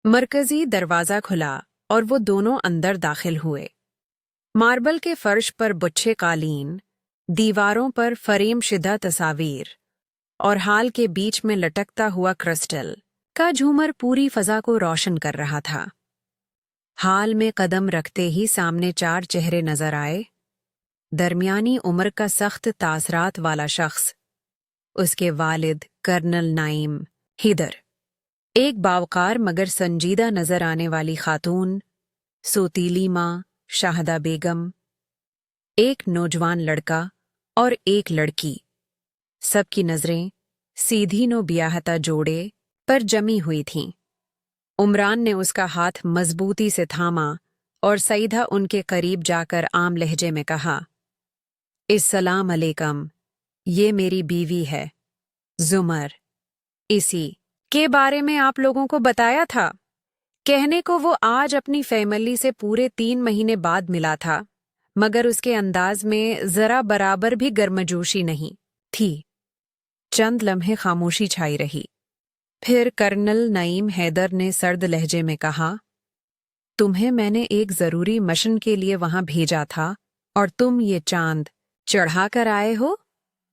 मरकजी दरवाज़ा खुला और वो दोनों अंदर दाखिल हुए। मार्बल के फर्श पर बुच्छे कालीन, दीवारों पर फरेम शिदा तस्वीर और हाल के बीच में लटकता हुआ क्रिस्टल का झूमर पूरी फजा को रोशन कर रहा था। हाल में कदम रखते ही सामने 4 चेहरे नजर आए। दरमियानी उम्र का सख्त तासरात वाला शख्स, उसके वालिद कर्नल नाइम हैदर, एक बावकार मगर संजीदा नजर आने वाली खातून सोतीली माँ शाहदा बेगम, एक नौजवान लड़का और एक लड़की। सबकी नजरें सीधी नो ब्याहता जोड़े पर जमी हुई थीं। उमरान ने उसका हाथ मजबूती से थामा और सईदा उनके करीब जाकर आम लहजे में कहा, इस्सलाम अलैकुम, ये मेरी बीवी है जुमर। इसी के बारे में आप लोगों को बताया था। कहने को वो आज अपनी फैमिली से पूरे 3 महीने बाद मिला था, मगर उसके अंदाज में जरा बराबर भी गर्मजोशी नहीं थी। चंद लम्हे खामोशी छाई रही। फिर कर्नल नईम हैदर ने सर्द लहजे में कहा, तुम्हें मैंने एक जरूरी मिशन के लिए वहां भेजा था और तुम ये चांद चढ़ा कर आए हो।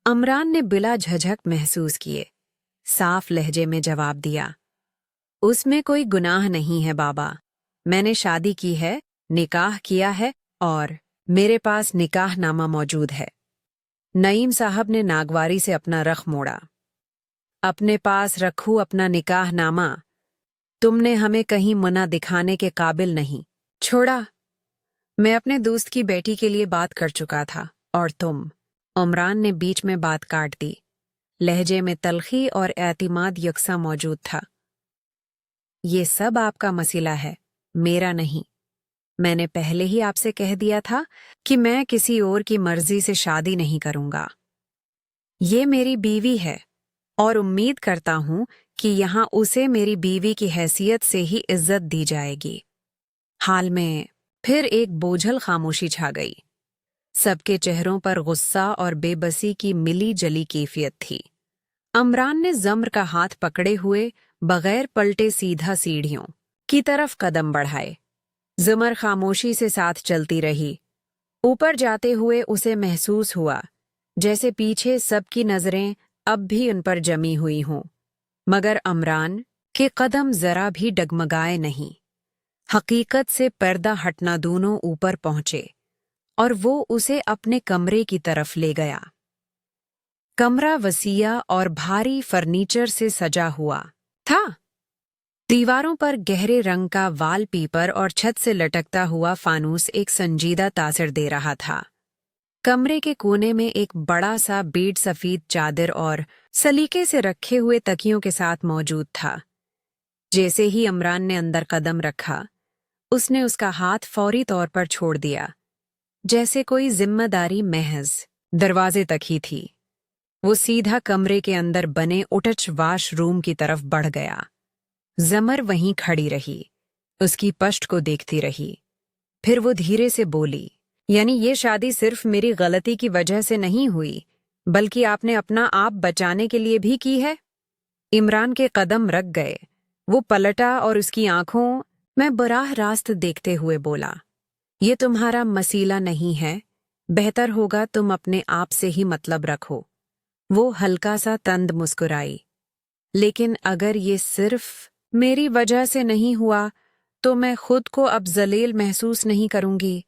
उमरान ने बिला झझक महसूस किए साफ लहजे में जवाब दिया, उसमें कोई गुनाह नहीं है बाबा। मैंने शादी की है, निकाह किया है और मेरे पास निकाह नामा मौजूद है। नईम साहब ने नागवारी से अपना रख मोड़ा। अपने पास रखूं अपना निकाह नामा? तुमने हमें कहीं मुना दिखाने के काबिल नहीं छोड़ा। मैं अपने दोस्त की बेटी के लिए बात कर चुका था और तुम। उमरान ने बीच में बात काट दी। लहजे में तलखी और एतिमाद यकसा मौजूद था। ये सब आपका मसला है, मेरा नहीं। मैंने पहले ही आपसे कह दिया था कि मैं किसी और की मर्जी से शादी नहीं करूंगा। ये मेरी बीवी है और उम्मीद करता हूं कि यहां उसे मेरी बीवी की हैसियत से ही इज्जत दी जाएगी। हाल में फिर एक बोझल खामोशी छा गई। सबके चेहरों पर गुस्सा और बेबसी की मिली जली कैफियत थी। उमरान ने जम्र का हाथ पकड़े हुए बगैर पलटे सीधा सीढ़ियों की तरफ कदम बढ़ाए। जुमर खामोशी से साथ चलती रही। ऊपर जाते हुए उसे महसूस हुआ जैसे पीछे सबकी नजरें अब भी उन पर जमी हुई हों, मगर उमरान के कदम जरा भी डगमगाए नहीं। हकीकत से पर्दा हटना दोनों ऊपर पहुंचे और वो उसे अपने कमरे की तरफ ले गया। कमरा वसीया और भारी फर्नीचर से सजा हुआ था। दीवारों पर गहरे रंग का वॉलपेपर और छत से लटकता हुआ फानूस एक संजीदा तासर दे रहा था। कमरे के कोने में एक बड़ा सा बेड सफेद चादर और सलीके से रखे हुए तकियों के साथ मौजूद था। जैसे ही उमरान ने अंदर कदम रखा, उसने उसका हाथ फौरी तौर पर छोड़ दिया, जैसे कोई जिम्मेदारी महज दरवाजे तक ही थी। वो सीधा कमरे के अंदर बने अटैच वॉशरूम की तरफ बढ़ गया। जमर वहीं खड़ी रही, उसकी पश्त को देखती रही। फिर वो धीरे से बोली, यानी ये शादी सिर्फ मेरी गलती की वजह से नहीं हुई, बल्कि आपने अपना आप बचाने के लिए भी की है। इमरान के कदम रख गए। वो पलटा और उसकी आंखों में बराह रास्त देखते हुए बोला, ये तुम्हारा मसीला नहीं है, बेहतर होगा तुम अपने आप से ही मतलब रखो। वो हल्का सा तंद मुस्कुराई, लेकिन अगर ये सिर्फ मेरी वजह से नहीं हुआ तो मैं खुद को अब जलील महसूस नहीं करूंगी।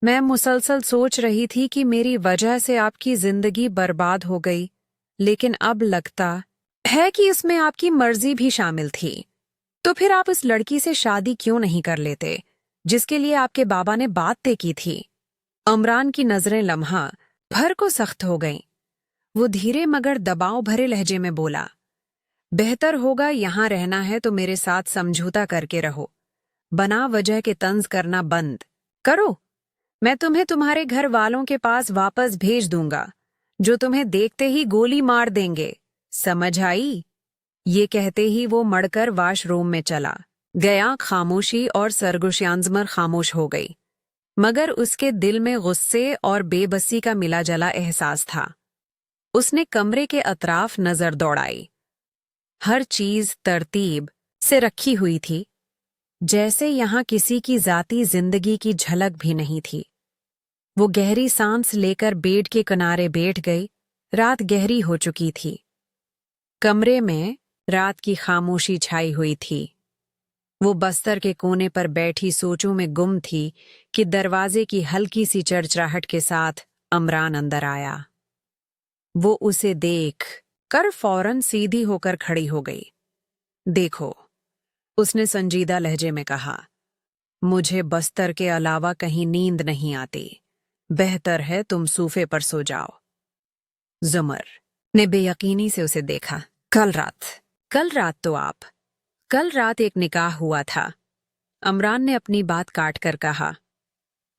मैं मुसलसल सोच रही थी कि मेरी वजह से आपकी जिंदगी बर्बाद हो गई, लेकिन अब लगता है कि इसमें आपकी मर्जी भी शामिल थी। तो फिर आप उस लड़की से शादी क्यों नहीं कर लेते जिसके लिए आपके बाबा ने बात तय की थी? उमरान की नजरें लम्हा भर को सख्त हो गईं। वो धीरे मगर दबाव भरे लहजे में बोला, बेहतर होगा यहां रहना है तो मेरे साथ समझौता करके रहो। बना वजह के तंज करना बंद करो। मैं तुम्हें तुम्हारे घर वालों के पास वापस भेज दूंगा, जो तुम्हें देखते ही गोली मार देंगे। समझ आई? ये कहते ही वो मड़कर वॉशरूम में चला गया। खामोशी और सरगुशियांजमर खामोश हो गई, मगर उसके दिल में गुस्से और बेबसी का मिला जला एहसास था। उसने कमरे के अतराफ नजर दौड़ाई। हर चीज तरतीब से रखी हुई थी, जैसे यहाँ किसी की जाती जिंदगी की झलक भी नहीं थी। वो गहरी सांस लेकर बेड के किनारे बैठ गई। रात गहरी हो चुकी थी। कमरे में रात की खामोशी छाई हुई थी। वो बस्तर के कोने पर बैठी सोचों में गुम थी कि दरवाजे की हल्की सी चरचराहट के साथ अमरान अंदर आया। वो उसे देख कर फौरन सीधी होकर खड़ी हो गई। देखो, उसने संजीदा लहजे में कहा, मुझे बस्तर के अलावा कहीं नींद नहीं आती। बेहतर है तुम सूफे पर सो जाओ। ज़ुमर ने बेयकीनी से उसे देखा। कल रात तो आप। कल रात एक निकाह हुआ था। अमरान ने अपनी बात काट कर कहा,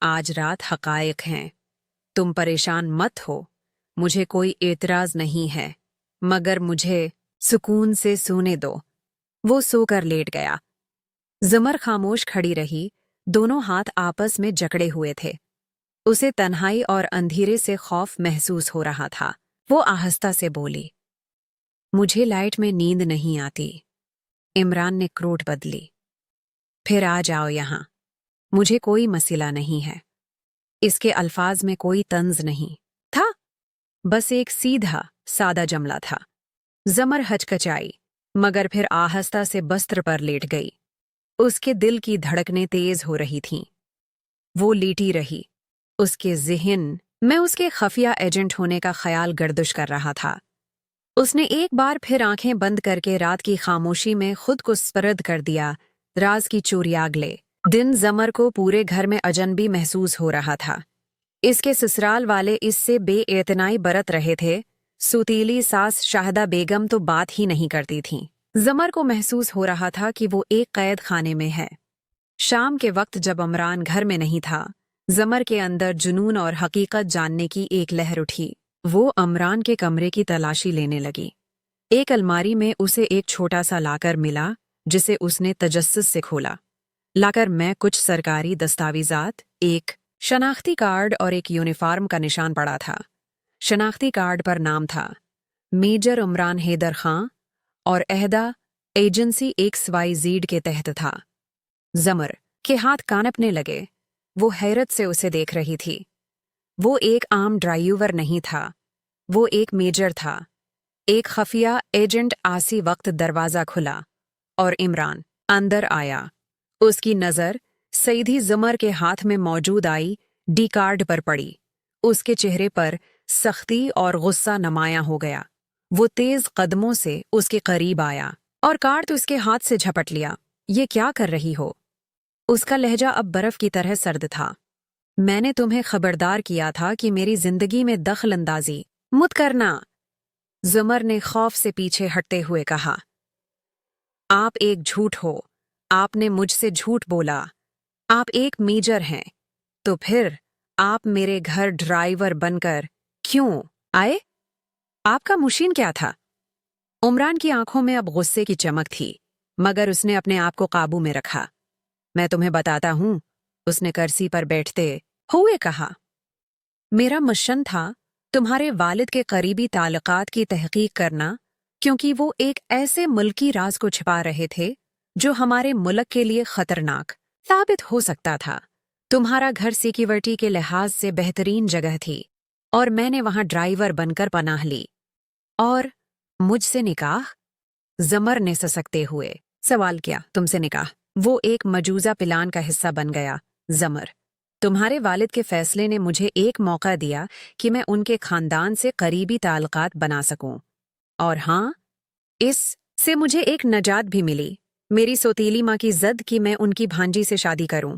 आज रात हकायक हैं। तुम परेशान मत हो, मुझे कोई एतराज नहीं है, मगर मुझे सुकून से सोने दो। वो सोकर लेट गया। ज़ुमर खामोश खड़ी रही। दोनों हाथ आपस में जकड़े हुए थे। उसे तन्हाई और अंधेरे से खौफ महसूस हो रहा था। वो आहिस्ता से बोली, मुझे लाइट में नींद नहीं आती। इमरान ने क्रोध बदली। फिर आ जाओ यहाँ, मुझे कोई मसला नहीं है। इसके अल्फाज में कोई तंज नहीं था, बस एक सीधा सादा जुमला था। ज़ुमर हचकचाई, मगर फिर आहिस्ता से बस्तर पर लेट गई। उसके दिल की धड़कनें तेज हो रही थीं। वो लेटी रही। उसके ज़हन में उसके खफिया एजेंट होने का ख्याल गर्दिश कर रहा था। उसने एक बार फिर आंखें बंद करके रात की खामोशी में खुद को स्पर्द कर दिया। राज की चोरियागले दिन ज़ुमर को पूरे घर में अजनबी महसूस हो रहा था। इसके ससुराल वाले इससे बेएतनाई बरत रहे थे। सुतीली सास शाहदा बेगम तो बात ही नहीं करती थीं। ज़ुमर को महसूस हो रहा था कि वो एक कैद खाने में है। शाम के वक्त जब अमरान घर में नहीं था, ज़ुमर के अंदर जुनून और हकीकत जानने की एक लहर उठी। वो अमरान के कमरे की तलाशी लेने लगी। एक अलमारी में उसे एक छोटा सा लाकर मिला, जिसे उसने तजस्सुस से खोला। लाकर में कुछ सरकारी दस्तावेजात, एक शनाख्ती कार्ड और एक यूनिफॉर्म का निशान पड़ा था। शनाख्ती कार्ड पर नाम था मेजर उमरान हैदर खां और अहदा एजेंसी XYZ के तहत था। ज़ुमर के हाथ कांपने लगे। वो हैरत से उसे देख रही थी। वो एक आम ड्राइवर नहीं था, वो एक मेजर था। एक खफिया एजेंट आसी वक्त दरवाज़ा खुला और इमरान अंदर आया। उसकी नज़र सीधी ज़ुमर के हाथ में मौजूद आई डी कार्ड पर पड़ी। उसके चेहरे पर सख्ती और गुस्सा नुमायां हो गया। वो तेज कदमों से उसके करीब आया और कार्ड उसके हाथ से झपट लिया। ये क्या कर रही हो? उसका लहजा अब बर्फ की तरह सर्द था। मैंने तुम्हें खबरदार किया था कि मेरी जिंदगी में दखल अंदाजी मत करना। ज़ुमर ने खौफ से पीछे हटते हुए कहा, आप एक झूठ हो। आपने मुझसे झूठ बोला। आप एक मेजर हैं, तो फिर आप मेरे घर ड्राइवर बनकर क्यों आए? आपका मुशीन क्या था? उमरान की आंखों में अब गुस्से की चमक थी, मगर उसने अपने आप को काबू में रखा। मैं तुम्हें बताता हूं, उसने कुर्सी पर बैठते हुए कहा। मेरा मिशन था तुम्हारे वालिद के करीबी ताल्लुकात की तहकीक करना, क्योंकि वो एक ऐसे मुल्की राज को छिपा रहे थे जो हमारे मुल्क के लिए खतरनाक साबित हो सकता था। तुम्हारा घर सिक्योरिटी के लिहाज से बेहतरीन जगह थी और मैंने वहां ड्राइवर बनकर पनाह ली। और मुझसे निकाह? ज़ुमर ने ससकते हुए सवाल किया। तुमसे निकाह? वो एक मजूजा प्लान का हिस्सा बन गया। ज़ुमर, तुम्हारे वालिद के फैसले ने मुझे एक मौका दिया कि मैं उनके खानदान से करीबी ताल्लुकात बना सकूं। और हाँ, इससे मुझे एक नजात भी मिली। मेरी सौतीली माँ की ज़द कि मैं उनकी भांजी से शादी करूं।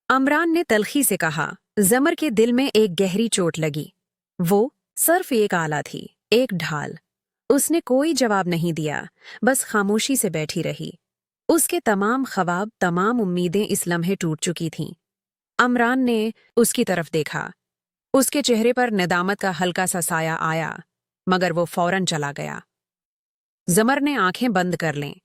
अमरान ने तल्खी से कहा। ज़ुमर के दिल में एक गहरी चोट लगी। वो सिर्फ एक आला थी, एक ढाल। उसने कोई जवाब नहीं दिया, बस खामोशी से बैठी रही। उसके तमाम ख्वाब, तमाम उम्मीदें इस लम्हे टूट चुकी थीं। अमरान ने उसकी तरफ देखा। उसके चेहरे पर नदामत का हल्का सा साया आया, मगर वो फौरन चला गया। ज़ुमर ने आंखें बंद कर लें।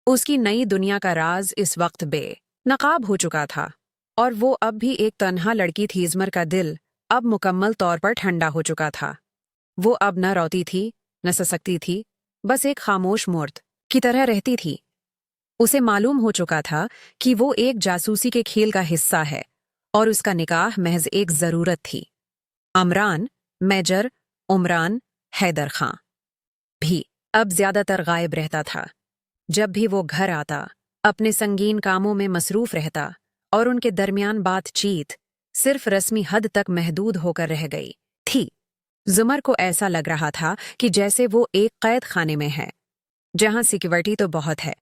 उसकी नई दुनिया का राज इस वक्त बेनकाब हो चुका था, और वो अब भी एक तन्हा लड़की थी। ज़ुमर का दिल अब मुकम्मल तौर पर ठंडा हो चुका था। वो अब न रोती थी, न ससकती थी, बस एक खामोश मूर्त की तरह रहती थी। उसे मालूम हो चुका था कि वो एक जासूसी के खेल का हिस्सा है और उसका निकाह महज एक जरूरत थी। अमरान, मेजर उमरान हैदर खां भी अब ज्यादातर गायब रहता था। जब भी वो घर आता, अपने संगीन कामों में मसरूफ रहता और उनके दरमियान बातचीत सिर्फ रस्मी हद तक महदूद होकर रह गई थी। जुमर को ऐसा लग रहा था कि जैसे वो एक कैद खाने में है, जहां सिक्योरिटी तो बहुत है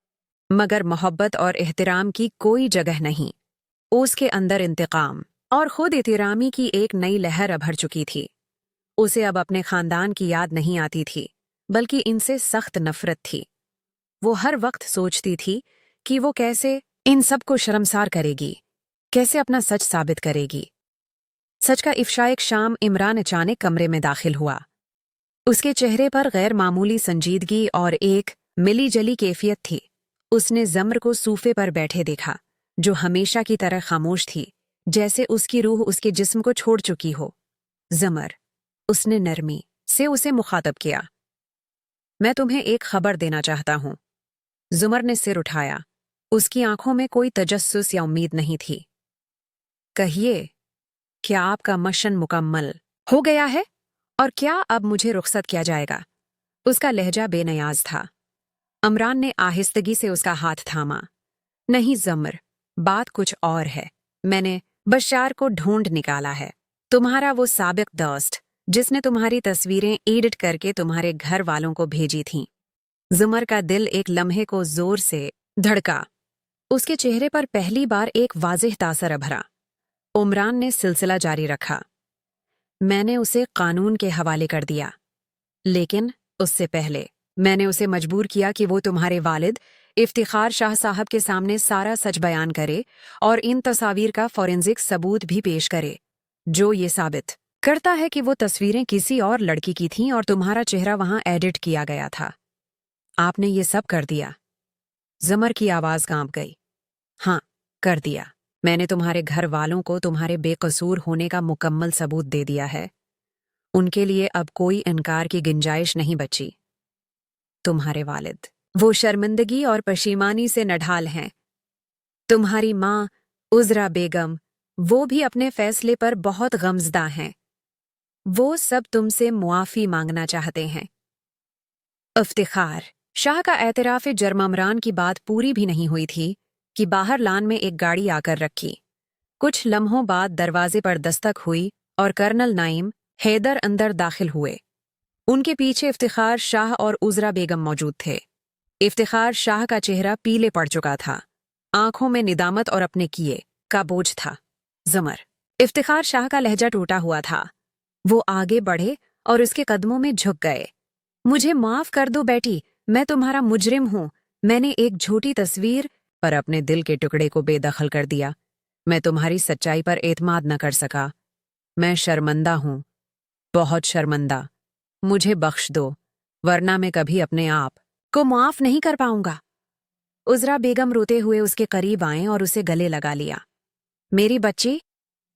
मगर मोहब्बत और एहतराम की कोई जगह नहीं। उसके अंदर इंतकाम और खुद एहतरामी की एक नई लहर उभर चुकी थी। उसे अब अपने खानदान की याद नहीं आती थी, बल्कि इनसे सख्त नफरत थी। वो हर वक्त सोचती थी कि वो कैसे इन सबको शर्मसार करेगी, कैसे अपना सच साबित करेगी। सच का इफ्शा एक शाम इमरान अचानक कमरे में दाखिल हुआ। उसके चेहरे पर गैर मामूली संजीदगी और एक मिली जली कैफियत थी। उसने जमर को सूफे पर बैठे देखा, जो हमेशा की तरह खामोश थी, जैसे उसकी रूह उसके जिस्म को छोड़ चुकी हो। जमर, उसने नरमी से उसे मुखातब किया। मैं तुम्हें एक खबर देना चाहता हूं। जुमर ने सिर उठाया। उसकी आंखों में कोई तजस्सुस या उम्मीद नहीं थी। कहिए, क्या आपका मिशन मुकम्मल हो गया है और क्या अब मुझे रुखसत किया जाएगा? उसका लहजा बेनयाज था। अमरान ने आहिस्तगी से उसका हाथ थामा। नहीं जमर, बात कुछ और है। मैंने बशार को ढूंढ निकाला है, तुम्हारा वो साबिक दोस्त जिसने तुम्हारी तस्वीरें एडिट करके तुम्हारे घर वालों को भेजी थीं। जुमर का दिल एक लम्हे को जोर से धड़का। उसके चेहरे पर पहली बार एक वाज़ेह तासर उभरा। उमरान ने सिलसिला जारी रखा। मैंने उसे कानून के हवाले कर दिया, लेकिन उससे पहले मैंने उसे मजबूर किया कि वो तुम्हारे वालिद इफ्तिखार शाह साहब के सामने सारा सच बयान करे और इन तस्वीर का फॉरेंसिक सबूत भी पेश करे, जो ये साबित करता है कि वो तस्वीरें किसी और लड़की की थीं और तुम्हारा चेहरा वहां एडिट किया गया था। आपने ये सब कर दिया? जमर की आवाज कांप गई। हाँ, कर दिया। मैंने तुम्हारे घर वालों को तुम्हारे बेकसूर होने का मुकम्मल सबूत दे दिया है। उनके लिए अब कोई इनकार की गुंजाइश नहीं बची। तुम्हारे वालिद वो शर्मिंदगी और पशीमानी से नढाल हैं। तुम्हारी माँ उज़रा बेगम, वो भी अपने फैसले पर बहुत गमज़दा हैं। वो सब तुमसे मुआफ़ी मांगना चाहते हैं। इफ्तिखार शाह का एतराफ़ जर्म अमरान की बात पूरी भी नहीं हुई थी कि बाहर लान में एक गाड़ी आकर रखी। कुछ लम्हों बाद दरवाजे पर दस्तक हुई और कर्नल नाइम हैदर अंदर दाखिल हुए। उनके पीछे इफ्तिखार शाह और उज़रा बेगम मौजूद थे। इफ्तिखार शाह का चेहरा पीले पड़ चुका था, आंखों में निदामत और अपने किए का बोझ था। जमर, इफ्तिखार शाह का लहजा टूटा हुआ था। वो आगे बढ़े और उसके कदमों में झुक गए। मुझे माफ कर दो बेटी, मैं तुम्हारा मुजरिम हूं। मैंने एक झूठी तस्वीर पर अपने दिल के टुकड़े को बेदखल कर दिया। मैं तुम्हारी सच्चाई पर एतमाद न कर सका। मैं शर्मंदा हूं, बहुत शर्मंदा। मुझे बख्श दो, वरना मैं कभी अपने आप को माफ नहीं कर पाऊंगा। उज़रा बेगम रोते हुए उसके करीब आए और उसे गले लगा लिया। मेरी बच्ची,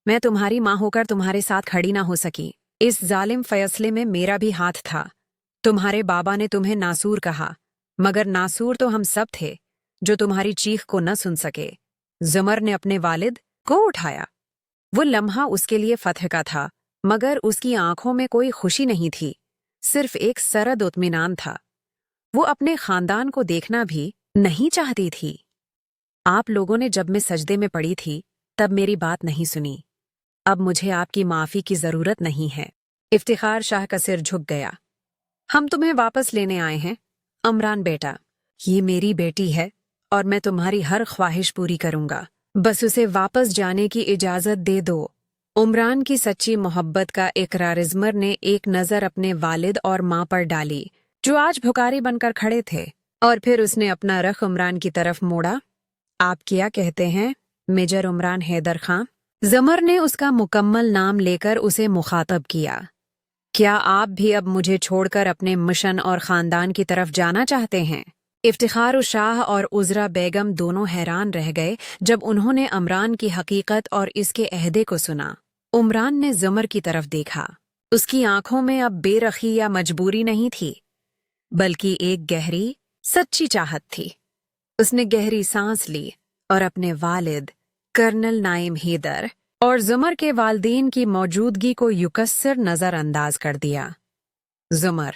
मैं तुम्हारी माँ होकर तुम्हारे साथ खड़ी ना हो सकी। इस जालिम फैसले में मेरा भी हाथ था। तुम्हारे बाबा ने तुम्हें नासूर कहा, मगर नासूर तो हम सब थे जो तुम्हारी चीख को न सुन सके। जुमर ने अपने वालिद को उठाया। वो लम्हा उसके लिए फतह का था, मगर उसकी आंखों में कोई खुशी नहीं थी, सिर्फ एक सरद इत्मीनान था। वो अपने खानदान को देखना भी नहीं चाहती थी। आप लोगों ने जब मैं सजदे में पड़ी थी, तब मेरी बात नहीं सुनी। अब मुझे आपकी माफ़ी की ज़रूरत नहीं है। इफ्तिखार शाह का सिर झुक गया। हम तुम्हें वापस लेने आए हैं, अमरान बेटा। ये मेरी बेटी है और मैं तुम्हारी हर ख्वाहिश पूरी करूंगा। बस उसे वापस जाने की इजाज़त दे दो। उमरान की सच्ची मोहब्बत का इकरार इज़मर ने एक नज़र अपने वालिद और माँ पर डाली, जो आज भुखारी बनकर खड़े थे, और फिर उसने अपना रख उमरान की तरफ मोड़ा। आप क्या कहते हैं, मेजर उमरान हैदर खां? ज़मर ने उसका मुकम्मल नाम लेकर उसे मुखातब किया। क्या आप भी अब मुझे छोड़कर अपने मिशन और ख़ानदान की तरफ जाना चाहते हैं? इफ्तिखार शाह और उज़रा बेगम दोनों हैरान रह गए जब उन्होंने अमरान की हकीकत और इसके अहदे को सुना। उमरान ने ज़मर की तरफ देखा। उसकी आंखों में अब बेरखी या मजबूरी नहीं थी, बल्कि एक गहरी, सच्ची चाहत थी। उसने गहरी सांस ली और अपने वालिद कर्नल नाइम हैदर और जुमर के वालदेन की मौजूदगी को युकस्सर नजरअंदाज कर दिया। जुमर,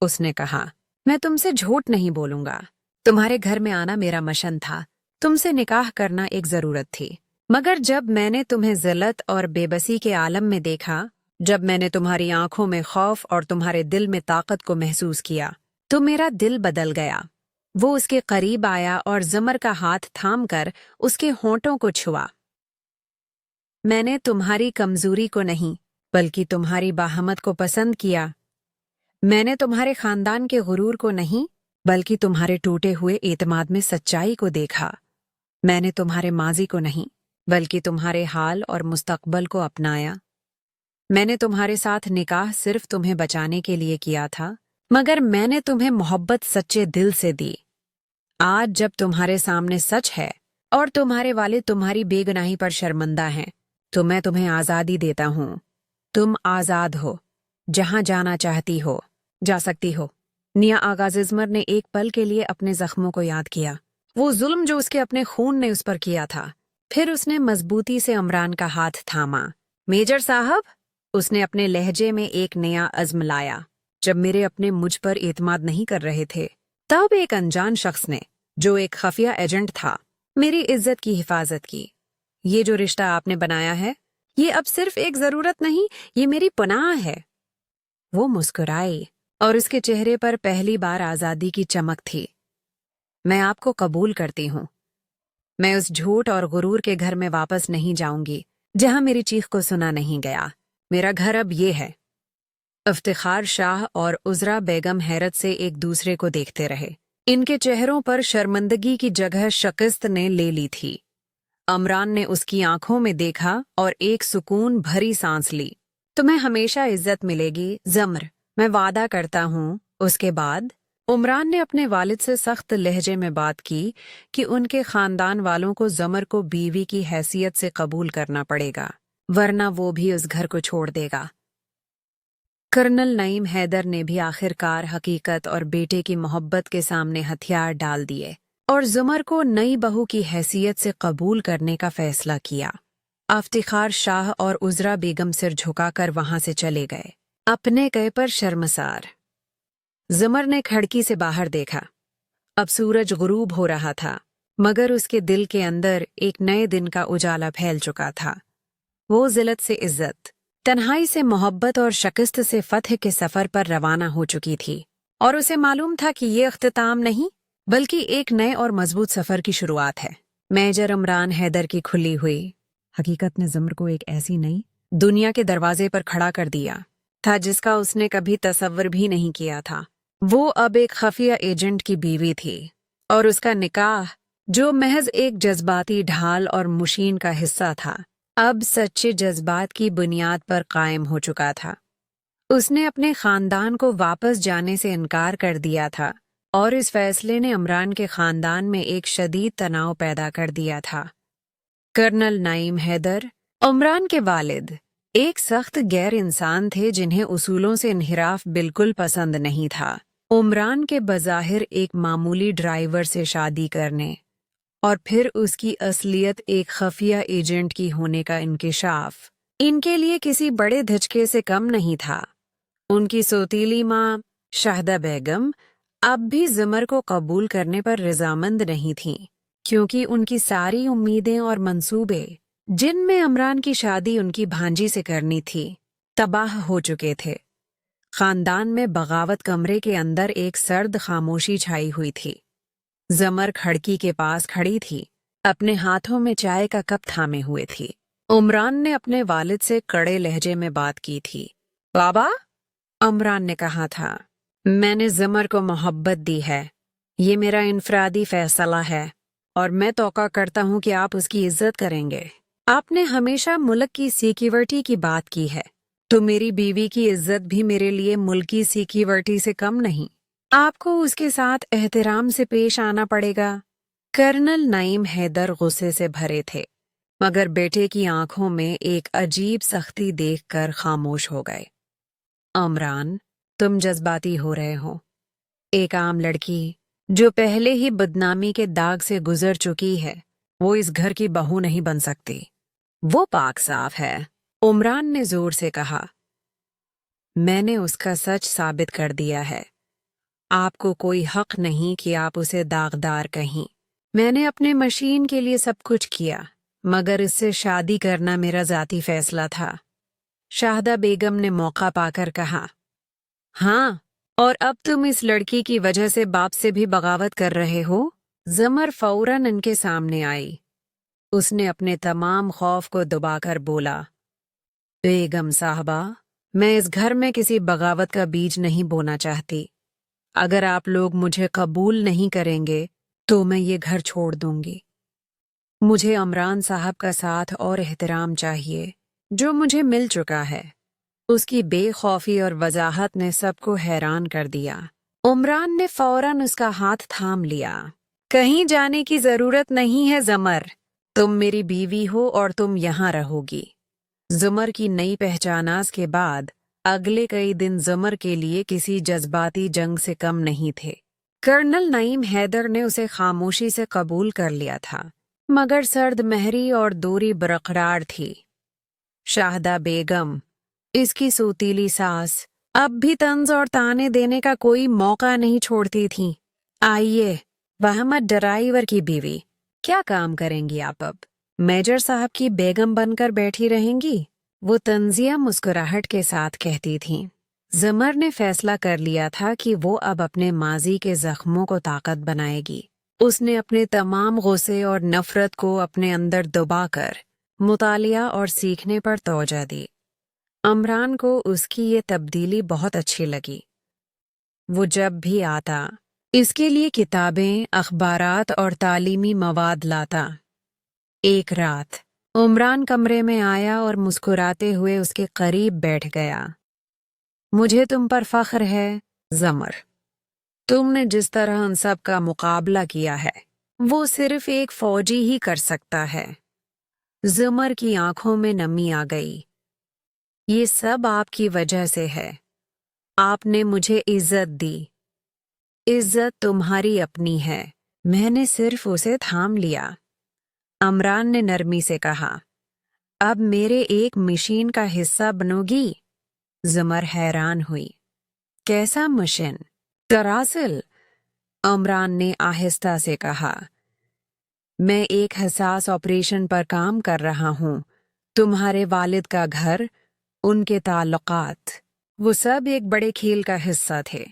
उसने कहा, मैं तुमसे झूठ नहीं बोलूंगा। तुम्हारे घर में आना मेरा मशन था। तुमसे निकाह करना एक जरूरत थी। मगर जब मैंने तुम्हें ज़िल्लत और बेबसी के आलम में देखा, जब मैंने तुम्हारी आंखों में खौफ और तुम्हारे दिल में ताकत को महसूस किया, तो मेरा दिल बदल गया। वो उसके करीब आया और ज़मर का हाथ थामकर उसके होंठों को छुआ। मैंने तुम्हारी कमजोरी को नहीं, बल्कि तुम्हारी बाहमत को पसंद किया। मैंने तुम्हारे खानदान के गुरूर को नहीं, बल्कि तुम्हारे टूटे हुए एतमाद में सच्चाई को देखा। मैंने तुम्हारे माजी को नहीं, बल्कि तुम्हारे हाल और मुस्तकबल को अपनाया। मैंने तुम्हारे साथ निकाह सिर्फ तुम्हें बचाने के लिए किया था, मगर मैंने तुम्हें मोहब्बत सच्चे दिल से दी। आज जब तुम्हारे सामने सच है और तुम्हारे वालिद तुम्हारी बेगुनाही पर शर्मिंदा हैं, तो मैं तुम्हें आज़ादी देता हूँ। तुम आज़ाद हो, जहाँ जाना चाहती हो जा सकती हो। निया आगा ज़िज़मर ने एक पल के लिए अपने जख्मों को याद किया, वो जुल्म जो उसके अपने खून ने उस पर किया था। फिर उसने मजबूती से इमरान का हाथ थामा। मेजर साहब, उसने अपने लहजे में एक नया अज़्म लाया। जब मेरे अपने मुझ पर एतमाद नहीं कर रहे थे, तब एक अनजान शख्स ने, जो एक खफिया एजेंट था, मेरी इज्जत की हिफाजत की। ये जो रिश्ता आपने बनाया है, ये अब सिर्फ एक जरूरत नहीं, ये मेरी पनाह है। वो मुस्कुराई और उसके चेहरे पर पहली बार आजादी की चमक थी। मैं आपको कबूल करती हूँ। मैं उस झूठ और गुरूर के घर में वापस नहीं जाऊंगी जहां मेरी चीख को सुना नहीं गया। मेरा घर अब ये है। इफ्तिखार शाह और उजरा बेगम हैरत से एक दूसरे को देखते रहे। इनके चेहरों पर शर्मिंदगी की जगह शिकस्त ने ले ली थी। अमरान ने उसकी आंखों में देखा और एक सुकून भरी सांस ली। तुम्हें हमेशा इज्जत मिलेगी ज़मर, मैं वादा करता हूँ। उसके बाद उमरान ने अपने वालिद से सख्त लहजे में बात की कि उनके खानदान वालों को ज़मर को बीवी की हैसियत से कबूल करना पड़ेगा, वरना वो भी उस घर को छोड़ देगा। कर्नल नईम हैदर ने भी आखिरकार हकीकत और बेटे की मोहब्बत के सामने हथियार डाल दिए और ज़मर को नई बहू की हैसियत से कबूल करने का फैसला किया। इफ्तिखार शाह और उजरा बेगम सिर झुकाकर वहां से चले गए, अपने गए पर शर्मसार। ज़मर ने खिड़की से बाहर देखा। अब सूरज गुरूब हो रहा था, मगर उसके दिल के अंदर एक नए दिन का उजाला फैल चुका था। वो ज़िल्लत से इज्जत, तन्हाई से मोहब्बत और शिकस्त से फतह के सफर पर रवाना हो चुकी थी, और उसे मालूम था कि ये इख्तिताम नहीं, बल्कि एक नए और मजबूत सफर की शुरुआत है। मेजर इमरान हैदर की खुली हुई हकीकत ने ज़मर को एक ऐसी नई दुनिया के दरवाजे पर खड़ा कर दिया था जिसका उसने कभी तसव्वुर भी नहीं किया था। वो अब एक खफिया एजेंट की बीवी थी, और उसका निकाह, जो महज एक जज्बाती ढाल और मुशीन का हिस्सा था, अब सच्चे जज्बात की बुनियाद पर कायम हो चुका था। उसने अपने खानदान को वापस जाने से इनकार कर दिया था, और इस फैसले ने इमरान के खानदान में एक शदीद तनाव पैदा कर दिया था। कर्नल नईम हैदर, इमरान के वालिद, एक सख्त गैर इंसान थे जिन्हें उसूलों से इन्हिराफ बिल्कुल पसंद नहीं था। इमरान के बज़ाहिर एक मामूली ड्राइवर से शादी करने और फिर उसकी असलियत एक खफिया एजेंट की होने का इंकिशाफ इनके लिए किसी बड़े धचके से कम नहीं था। उनकी सौतीली माँ शाहदा बेगम अब भी ज़मर को कबूल करने पर रज़ामंद नहीं थीं, क्योंकि उनकी सारी उम्मीदें और मंसूबे, जिनमें इमरान की शादी उनकी भांजी से करनी थी, तबाह हो चुके थे। खानदान में बगावत कमरे के अंदर एक सर्द खामोशी छाई हुई थी। ज़मर खिड़की के पास खड़ी थी, अपने हाथों में चाय का कप थामे हुए थी। इमरान ने अपने वालिद से कड़े लहजे में बात की थी। बाबा, इमरान ने कहा था, मैंने ज़मर को मोहब्बत दी है। ये मेरा इनफरादी फैसला है, और मैं तौक़ा करता हूँ कि आप उसकी इज्जत करेंगे। आपने हमेशा मुल्क की सिक्योरिटी की बात की है, तो मेरी बीवी की इज्जत भी मेरे लिए मुल्की सिक्योरिटी से कम नहीं। आपको उसके साथ एहतराम से पेश आना पड़ेगा। कर्नल नईम हैदर गुस्से से भरे थे, मगर बेटे की आंखों में एक अजीब सख्ती देखकर खामोश हो गए। इमरान, तुम जज्बाती हो रहे हो। एक आम लड़की जो पहले ही बदनामी के दाग से गुजर चुकी है, वो इस घर की बहू नहीं बन सकती। वो पाक साफ है, उमरान ने जोर से कहा। मैंने उसका सच साबित कर दिया है। आपको कोई हक नहीं कि आप उसे दागदार कहीं। मैंने अपने मशीन के लिए सब कुछ किया, मगर इससे शादी करना मेरा ज़ाती फैसला था। शाहदा बेगम ने मौका पाकर कहा। हाँ, और अब तुम इस लड़की की वजह से बाप से भी बगावत कर रहे हो? जमर फौरन इनके सामने आई। उसने अपने तमाम खौफ को दबाकर बोला, बेगम साहबा, मैं इस घर में किसी बगावत का बीज नहीं बोना चाहती। अगर आप लोग मुझे कबूल नहीं करेंगे तो मैं ये घर छोड़ दूंगी। मुझे अमरान साहब का साथ और एहतराम चाहिए, जो मुझे मिल चुका है। उसकी बेखौफी और वजाहत ने सबको हैरान कर दिया। उमरान ने फौरन उसका हाथ थाम लिया। कहीं जाने की जरूरत नहीं है ज़मर, तुम मेरी बीवी हो और तुम यहाँ रहोगी। ज़मर की नई पहचानास के बाद अगले कई दिन ज़मर के लिए किसी जज्बाती जंग से कम नहीं थे। कर्नल नईम हैदर ने उसे खामोशी से कबूल कर लिया था, मगर सर्द महरी और दूरी बरकरार थी। शाहदा बेगम, इसकी सूतीली सास, अब भी तंज और ताने देने का कोई मौका नहीं छोड़ती थी। आइए, वहमत ड्राइवर की बीवी, क्या काम करेंगी आप अब? मेजर साहब की बेगम बनकर बैठी रहेंगी? वो तंजिया मुस्कुराहट के साथ कहती थी। ज़मर ने फैसला कर लिया था कि वो अब अपने माजी के जख्मों को ताकत बनाएगी। उसने अपने तमाम गुस्से और नफरत को अपने अंदर दबाकर मुतालिया और सीखने पर तवज्जो दी। अमरान को उसकी ये तब्दीली बहुत अच्छी लगी। वो जब भी आता, इसके लिए किताबें, अखबारात और तालीमी मवाद लाता। एक रात उमरान कमरे में आया और मुस्कुराते हुए उसके करीब बैठ गया। मुझे तुम पर फख्र है, ज़मर। तुमने जिस तरह उन सब का मुकाबला किया है, वो सिर्फ एक फौजी ही कर सकता है। ज़मर की आंखों में नमी आ गई। ये सब आपकी वजह से है। आपने मुझे इज्जत दी। इज्जत तुम्हारी अपनी है, मैंने सिर्फ उसे थाम लिया। अमरान ने नरमी से कहा। अब मेरे एक मशीन का हिस्सा बनोगी? ज़मर हैरान हुई। कैसा मशीन? दरअसल, अमरान ने आहिस्ता से कहा, मैं एक हसास ऑपरेशन पर काम कर रहा हूँ। तुम्हारे वालिद का घर, उनके ताल्लुकात, वो सब एक बड़े खेल का हिस्सा थे।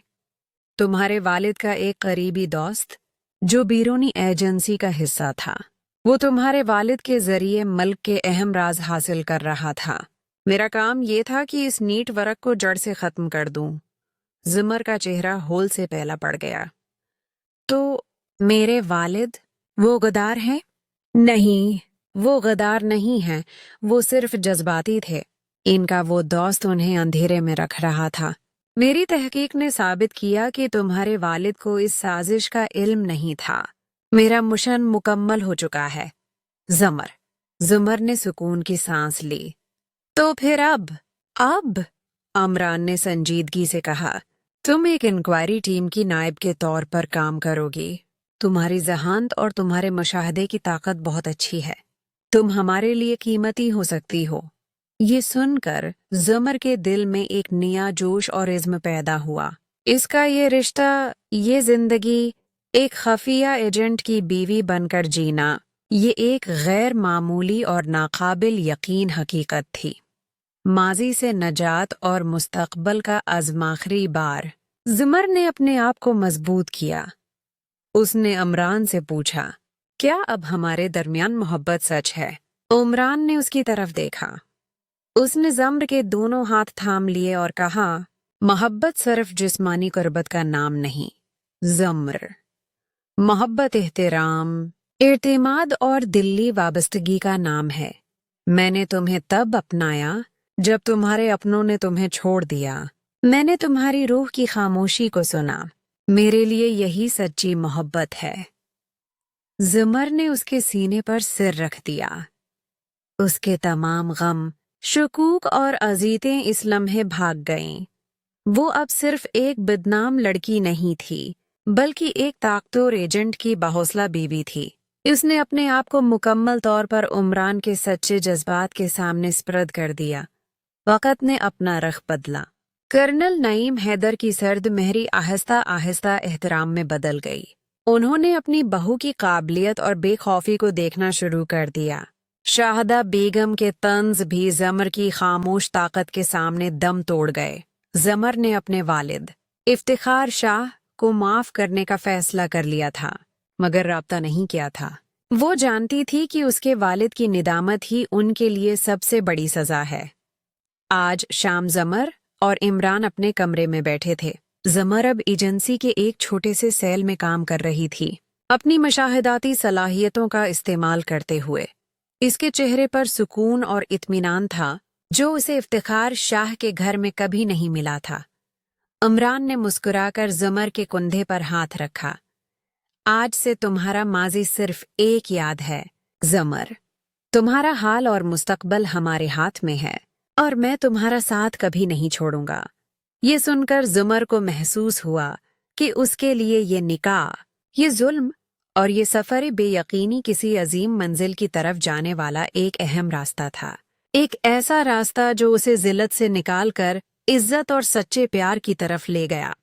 तुम्हारे वालिद का एक करीबी दोस्त, जो बैरूनी एजेंसी का हिस्सा था, वो तुम्हारे वालिद के जरिए मल्क के अहम राज हासिल कर रहा था। मेरा काम ये था कि इस नीट वर्क को जड़ से खत्म कर दूं। ज़मर का चेहरा होल से पहला पड़ गया। तो मेरे वालिद, वो गद्दार हैं? नहीं, वो गद्दार नहीं हैं, वो सिर्फ जज्बाती थे। इनका वो दोस्त उन्हें अंधेरे में रख रहा था। मेरी तहकीक ने साबित किया कि तुम्हारे वालिद को इस साजिश का इल्म नहीं था। मेरा मिशन मुकम्मल हो चुका है। ज़मर ने सुकून की सांस ली। तो फिर अब अमरान ने संजीदगी से कहा, तुम एक इंक्वायरी टीम की नायब के तौर पर काम करोगी। तुम्हारी जहानत और तुम्हारे मुशाहदे की ताकत बहुत अच्छी है। तुम हमारे लिए कीमती हो सकती हो। ये सुनकर ज़मर के दिल में एक नया जोश और इज़्म पैदा हुआ। इसका ये रिश्ता, ये जिंदगी, एक खफिया एजेंट की बीवी बनकर जीना, ये एक गैर मामूली और नाकाबिल यकीन हकीकत थी। माजी से नजात और मुस्तकबल का आज़माखरी बार। ज़मर ने अपने आप को मजबूत किया। उसने अमरान से पूछा, क्या अब हमारे दरमियान मोहब्बत सच है? उमरान ने उसकी तरफ देखा। उसने ज़मर के दोनों हाथ थाम लिए और कहा, मोहब्बत सिर्फ जिस्मानी कुर्बत का नाम नहीं, ज़मर। मोहब्बत एहतराम, इर्तिमाद और दिली वाबस्तगी का नाम है। मैंने तुम्हें तब अपनाया जब तुम्हारे अपनों ने तुम्हें छोड़ दिया। मैंने तुम्हारी रूह की खामोशी को सुना। मेरे लिए यही सच्ची मोहब्बत है। ज़मर ने उसके सीने पर सिर रख दिया। उसके तमाम गम, शुकूक और अजीतें इस लम्हे भाग गईं। वो अब सिर्फ एक बदनाम लड़की नहीं थी, बल्कि एक ताकतवर एजेंट की बाहौसला बीवी थी। उसने अपने आप को मुकम्मल तौर पर उमरान के सच्चे जज्बात के सामने स्पर्द कर दिया। वक़्त ने अपना रख बदला। कर्नल नईम हैदर की सर्द महरी आहिस्ता आहिस्ता एहतराम में बदल गई। उन्होंने अपनी बहू की काबिलियत और बेखौफी को देखना शुरू कर दिया। शाहदा बेगम के तंज भी जमर की खामोश ताकत के सामने दम तोड़ गए। जमर ने अपने वालिद इफ्तिखार शाह को माफ करने का फैसला कर लिया था, मगर राब्ता नहीं किया था। वो जानती थी कि उसके वालिद की निदामत ही उनके लिए सबसे बड़ी सजा है। आज शाम जमर और इमरान अपने कमरे में बैठे थे। जमर अब एजेंसी के एक छोटे से सेल में काम कर रही थी, अपनी मशाहिदाती सलाहियतों का इस्तेमाल करते हुए। इसके चेहरे पर सुकून और इत्मीनान था, जो उसे इफ्तिखार शाह के घर में कभी नहीं मिला था। इमरान ने मुस्कुराकर जमर के कंधे पर हाथ रखा। आज से तुम्हारा माजी सिर्फ एक याद है जमर। तुम्हारा हाल और मुस्तकबल हमारे हाथ में है और मैं तुम्हारा साथ कभी नहीं छोड़ूंगा। ये सुनकर जमर को महसूस हुआ कि उसके लिए ये निकाह, ये जुल्म और ये सफर बेयकीनी किसी अजीम मंजिल की तरफ जाने वाला एक अहम रास्ता था। एक ऐसा रास्ता जो उसे जिल्लत से निकालकर इज्जत और सच्चे प्यार की तरफ ले गया।